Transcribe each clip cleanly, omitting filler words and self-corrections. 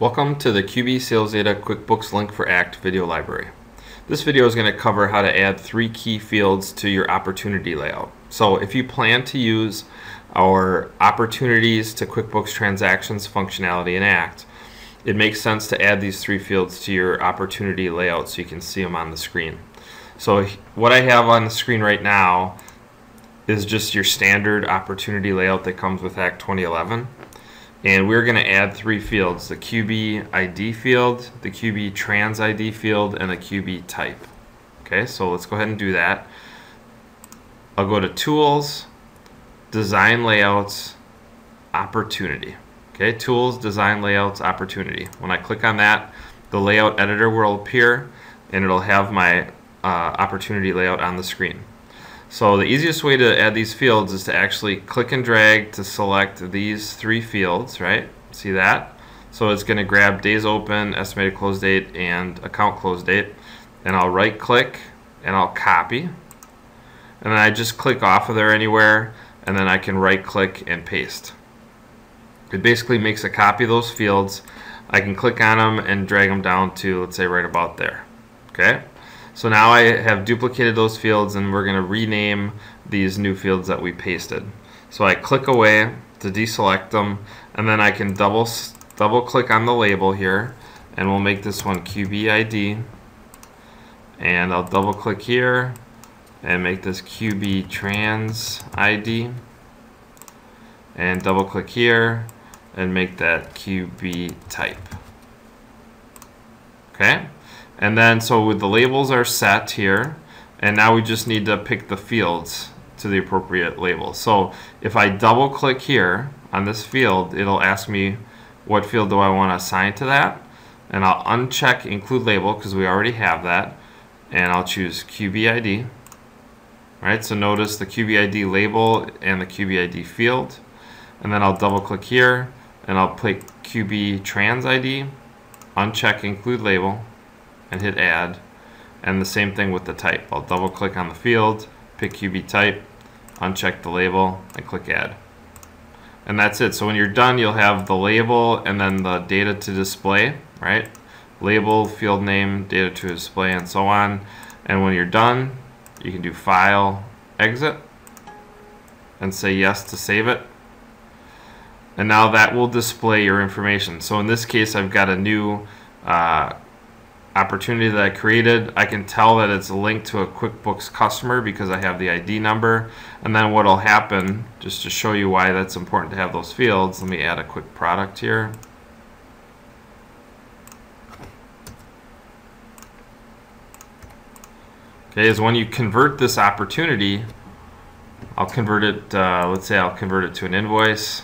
Welcome to the QB Sales Data QuickBooks Link for Act video library. This video is going to cover how to add 3 key fields to your opportunity layout. So if you plan to use our Opportunities to QuickBooks Transactions functionality in Act, it makes sense to add these 3 fields to your opportunity layout so you can see them on the screen. So what I have on the screen right now is just your standard opportunity layout that comes with Act 2011. And we're going to add 3 fields: the QB ID field, the QB Trans ID field, and the QB type. Okay, so let's go ahead and do that. I'll go to Tools, Design Layouts, Opportunity. Okay, Tools, Design Layouts, Opportunity. When I click on that, the layout editor will appear and it'll have my opportunity layout on the screen. So the easiest way to add these fields is to actually click and drag to select these 3 fields, right? See that? So it's going to grab days open, estimated close date, and account close date. And I'll right click and I'll copy. And then I just click off of there anywhere, and then I can right click and paste. It basically makes a copy of those fields. I can click on them and drag them down to, let's say, right about there. Okay? So now I have duplicated those fields, and we're going to rename these new fields that we pasted. So I click away to deselect them, and then I can double click on the label here, and we'll make this one QB ID. And I'll double click here and make this QB Trans ID, and double click here and make that QB type. Okay? And then so with the labels are set here, and now we just need to pick the fields to the appropriate label. So if I double click here on this field, it'll ask me what field do I want to assign to that, and I'll uncheck include label because we already have that, and I'll choose QB ID. Right, so notice the QB ID label and the QB ID field, and then I'll double click here and I'll pick QB Trans ID, uncheck include label, and hit add. And the same thing with the type. I'll double click on the field, pick QB type, uncheck the label, and click add. And that's it. So when you're done, you'll have the label and then the data to display, right? Label, field name, data to display, and so on. And when you're done, you can do File, Exit, and say yes to save it. And now that will display your information. So in this case, I've got a new opportunity that I created. I can tell that it's linked to a QuickBooks customer because I have the ID number. And then what will happen, just to show you why that's important to have those fields, let me add a quick product here. Okay, is when you convert this opportunity, I'll convert it, let's say I'll convert it to an invoice.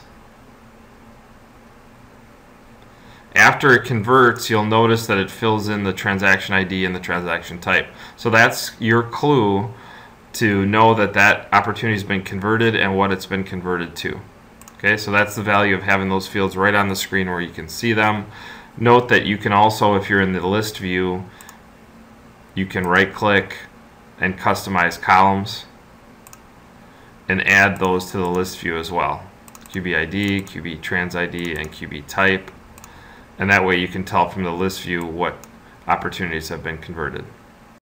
After it converts, you'll notice that it fills in the transaction ID and the transaction type. So that's your clue to know that that opportunity has been converted and what it's been converted to. Okay, so that's the value of having those fields right on the screen where you can see them. Note that you can also, if you're in the list view, you can right click and customize columns and add those to the list view as well. QB ID, QB Trans ID, and QB type. And that way you can tell from the list view what opportunities have been converted.